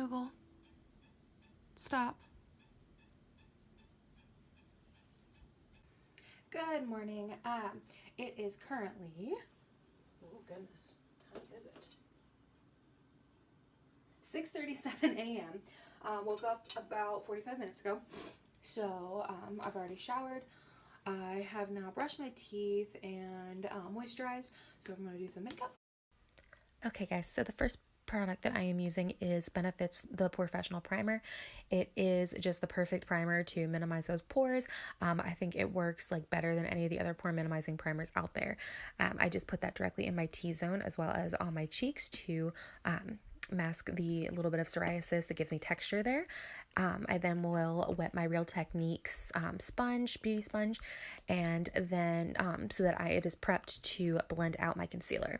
Google. Stop. Good morning. It is currently, oh goodness, what time is it? 6:37 a.m. Woke up about 45 minutes ago. So I've already showered. I have now brushed my teeth and moisturized. So I'm going to do some makeup. Okay guys, so the first product that I am using is Benefit's the Porefessional primer. It is just the perfect primer to minimize those pores. I think it works like better than any of the other pore minimizing primers out there. I just put that directly in my T-zone as well as on my cheeks to mask the little bit of psoriasis that gives me texture there. I then will wet my Real Techniques beauty sponge, and then so that it is prepped to blend out my concealer.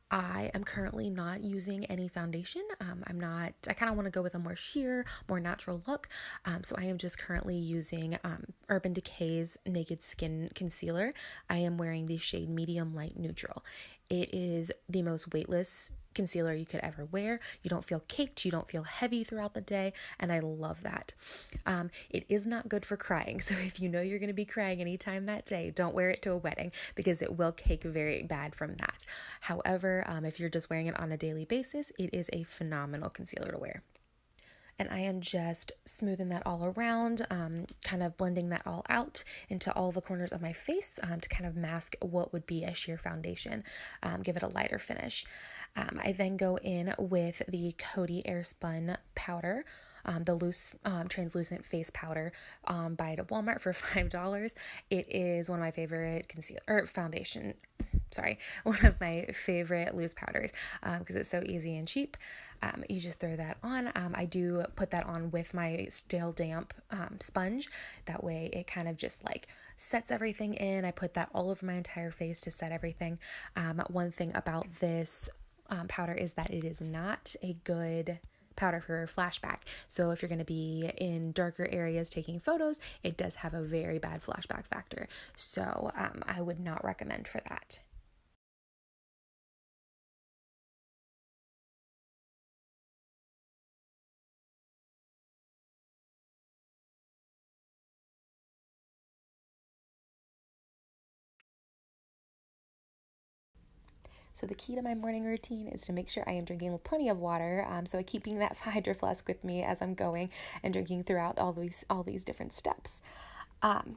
I am currently not using any foundation. I kind of want to go with a more sheer, more natural look. So I am just currently using Urban Decay's Naked Skin Concealer. I am wearing the shade Medium Light Neutral. It is the most weightless concealer you could ever wear. You don't feel caked, you don't feel heavy throughout the day, and I love that. It is not good for crying, so if you know you're going to be crying anytime that day, don't wear it to a wedding because it will cake very bad from that. However, if you're just wearing it on a daily basis, it is a phenomenal concealer to wear. And I am just smoothing that all around, kind of blending that all out into all the corners of my face to kind of mask what would be a sheer foundation, give it a lighter finish. I then go in with the Coty Airspun powder, the loose translucent face powder, buy it at Walmart for $5. It is one of my favorite one of my favorite loose powders because it's so easy and cheap. You just throw that on. I do put that on with my Stale Damp sponge. That way it kind of just like sets everything in. I put that all over my entire face to set everything. One thing about this powder is that it is not a good powder for flashback. So if you're going to be in darker areas taking photos, it does have a very bad flashback factor. So I would not recommend for that. So the key to my morning routine is to make sure I am drinking plenty of water. So I keep keeping that Hydro Flask with me as I'm going and drinking throughout all these different steps.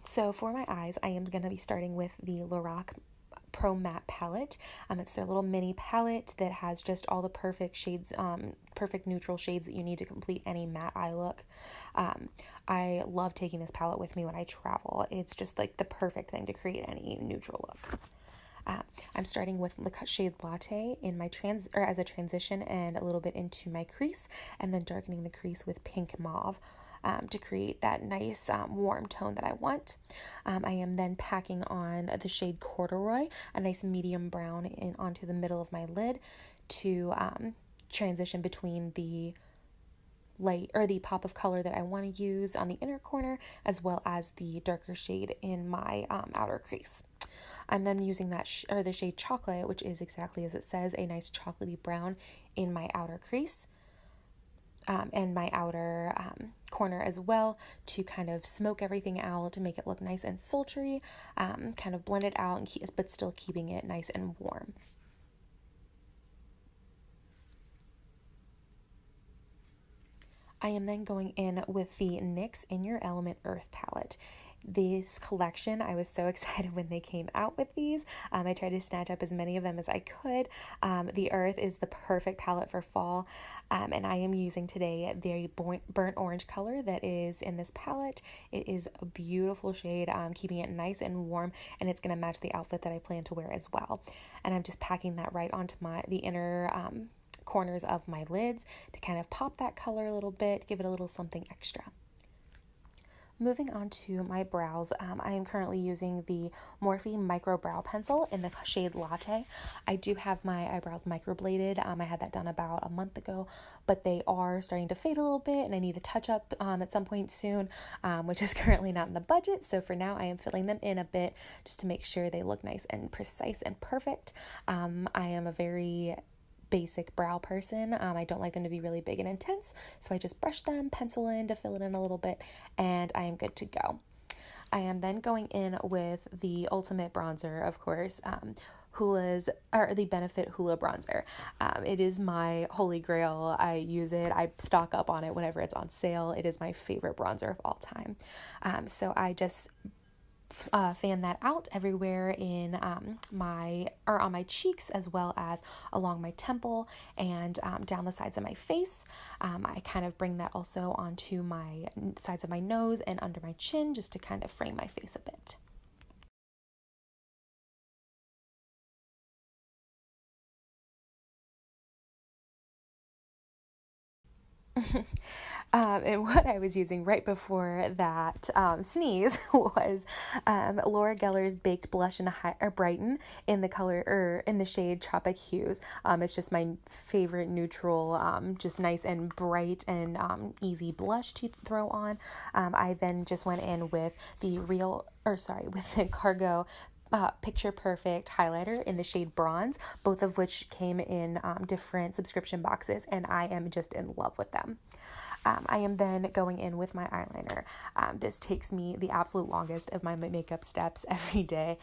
So for my eyes, I am going to be starting with the Lorac Pro Matte palette. It's their little mini palette that has just all the perfect shades, perfect neutral shades that you need to complete any matte eye look. I love taking this palette with me when I travel. It's just like the perfect thing to create any neutral look. I'm starting with the shade Latte in my as a transition and a little bit into my crease, and then darkening the crease with pink mauve to create that nice warm tone that I want. I am then packing on the shade Corduroy, a nice medium brown, onto the middle of my lid to transition between the light or the pop of color that I want to use on the inner corner, as well as the darker shade in my outer crease. I'm then using that the shade Chocolate, which is exactly as it says, a nice chocolatey brown in my outer crease and my outer corner as well, to kind of smoke everything out to make it look nice and sultry, kind of blend it out, but still keeping it nice and warm. I am then going in with the NYX In Your Element Earth palette. This collection, I was so excited when they came out with these. I tried to snatch up as many of them as I could. The Earth is the perfect palette for fall, and I am using today the burnt orange color that is in this palette. It is a beautiful shade, keeping it nice and warm, and it's going to match the outfit that I plan to wear as well. And I'm just packing that right onto the inner corners of my lids to kind of pop that color a little bit, give it a little something extra. Moving on to my brows, I am currently using the Morphe Micro Brow Pencil in the shade Latte. I do have my eyebrows microbladed. I had that done about a month ago, but they are starting to fade a little bit and I need a touch up at some point soon, which is currently not in the budget. So for now, I am filling them in a bit just to make sure they look nice and precise and perfect. I am a very basic brow person. I don't like them to be really big and intense, so I just brush them, pencil in to fill it in a little bit, and I am good to go. I am then going in with the ultimate bronzer, of course, Hula's, or the Benefit Hula bronzer. It is my holy grail. I use it. I stock up on it whenever it's on sale. It is my favorite bronzer of all time. So I just fan that out everywhere in on my cheeks, as well as along my temple and down the sides of my face. I kind of bring that also onto my sides of my nose and under my chin, just to kind of frame my face a bit. And what I was using right before that sneeze was Laura Geller's Baked Blush-n-Brighten in the color, or in the shade Tropic Hues. It's just my favorite neutral, just nice and bright and easy blush to throw on. I then just went in with with the Cargo Picture Perfect highlighter in the shade Bronze, both of which came in different subscription boxes, and I am just in love with them. I am then going in with my eyeliner. This takes me the absolute longest of my makeup steps every day,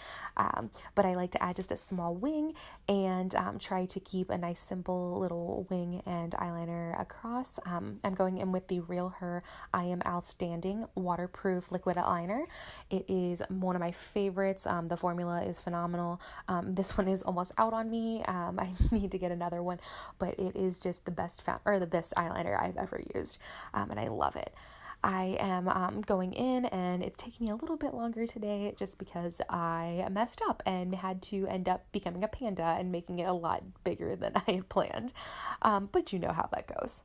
but I like to add just a small wing and try to keep a nice simple little wing and eyeliner across. I'm going in with the Real Her I Am Outstanding waterproof liquid eyeliner. It is one of my favorites. The formula is phenomenal. This one is almost out on me. I need to get another one, but it is just the best eyeliner I've ever used. And I love it. I am going in, and it's taking me a little bit longer today just because I messed up and had to end up becoming a panda and making it a lot bigger than I had planned. But you know how that goes.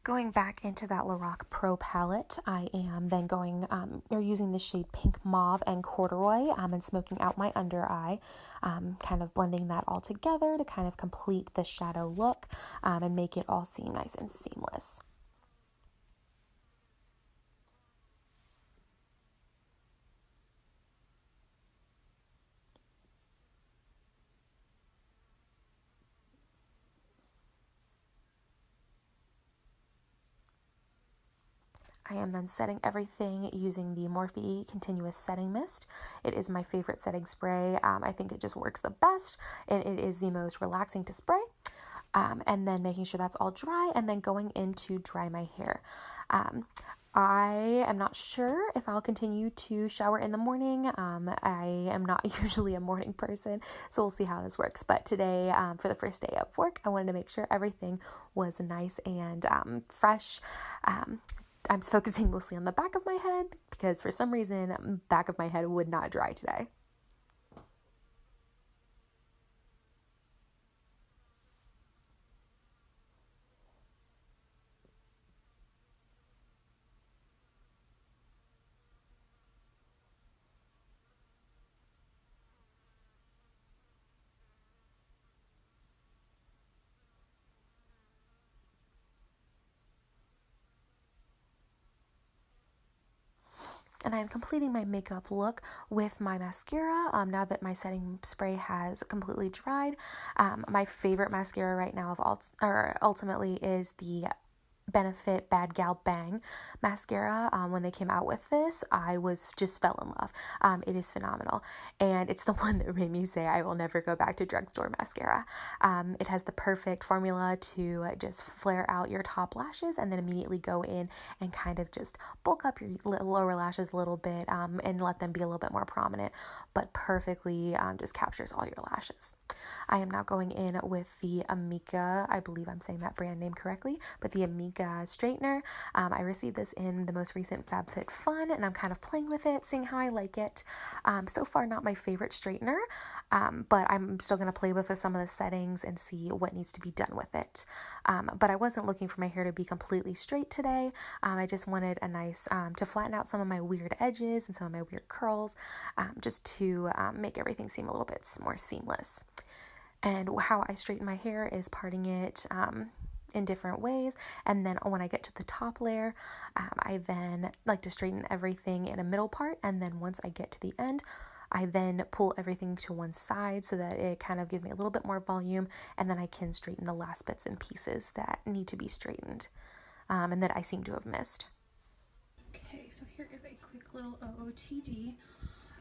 Going back into that Lorac Pro palette, I am then using the shade Pink Mauve and Corduroy, and smoking out my under eye, kind of blending that all together to kind of complete the shadow look, and make it all seem nice and seamless. I am then setting everything using the Morphe Continuous Setting Mist. It is my favorite setting spray. I think it just works the best, and it is the most relaxing to spray. And then making sure that's all dry, and then going in to dry my hair. I am not sure if I'll continue to shower in the morning. I am not usually a morning person, so we'll see how this works. But today, for the first day of work, I wanted to make sure everything was nice and fresh. I'm focusing mostly on the back of my head because for some reason, back of my head would not dry today. And I'm completing my makeup look with my mascara now that my setting spray has completely dried. My favorite mascara right now ultimately is the Benefit BADgal BANG mascara. When they came out with this, I just fell in love. It is phenomenal, and it's the one that made me say I will never go back to drugstore mascara. It has the perfect formula to just flare out your top lashes and then immediately go in and kind of just bulk up your lower lashes a little bit, and let them be a little bit more prominent, but perfectly just captures all your lashes. I am now going in with the Amika, I believe I'm saying that brand name correctly, but the Amika straightener. I received this in the most recent FabFitFun, and I'm kind of playing with it, seeing how I like it. So far, not my favorite straightener, but I'm still going to play with some of the settings and see what needs to be done with it. But I wasn't looking for my hair to be completely straight today. I just wanted a nice, to flatten out some of my weird edges and some of my weird curls, just to make everything seem a little bit more seamless. And how I straighten my hair is parting it in different ways, and then when I get to the top layer, I then like to straighten everything in a middle part, and then once I get to the end, I then pull everything to one side so that it kind of gives me a little bit more volume, and then I can straighten the last bits and pieces that need to be straightened and that I seem to have missed. Okay, so here is a quick little OOTD.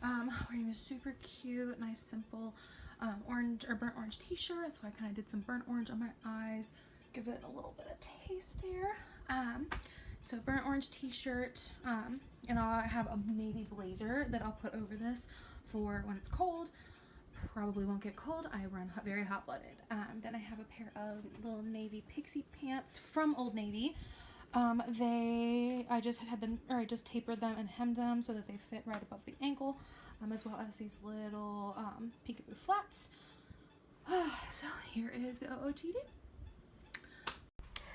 Wearing this super cute, nice, simple orange or burnt orange t-shirt. So I kind of did some burnt orange on my eyes, give it a little bit of taste there. So burnt orange t-shirt, and I have a navy blazer that I'll put over this for when it's cold. Probably won't get cold. I run very hot-blooded. Then I have a pair of little navy pixie pants from Old Navy. I just tapered them and hemmed them so that they fit right above the ankle, as well as these little peekaboo flats. So here is the OOTD.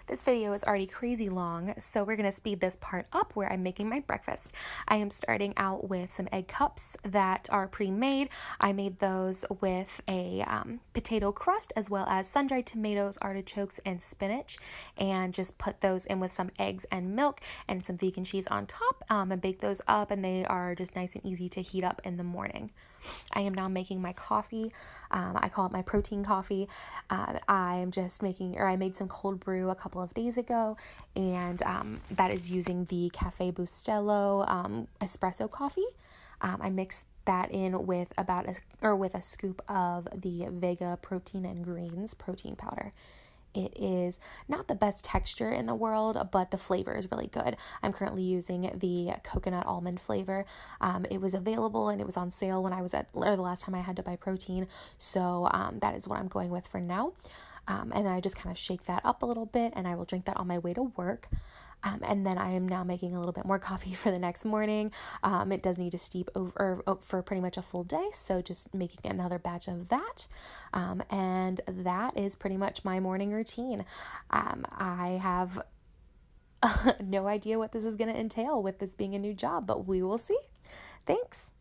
This video is already crazy long, so we're going to speed this part up where I'm making my breakfast. I am starting out with some egg cups that are pre-made. I made those with a potato crust as well as sun-dried tomatoes, artichokes, and spinach, and just put those in with some eggs and milk and some vegan cheese on top, and bake those up, and they are just nice and easy to heat up in the morning. I am now making my coffee. I call it my protein coffee. I made some cold brew a couple of days ago, and that is using the Cafe Bustelo espresso coffee. I mixed that in with with a scoop of the Vega Protein and Greens protein powder. It is not the best texture in the world, but the flavor is really good. I'm currently using the coconut almond flavor. It was available and it was on sale when I was the last time I had to buy protein. So that is what I'm going with for now. And then I just kind of shake that up a little bit, and I will drink that on my way to work. And then I am now making a little bit more coffee for the next morning. It does need to steep for pretty much a full day, so just making another batch of that. And that is pretty much my morning routine. I have no idea what this is going to entail with this being a new job, but we will see. Thanks.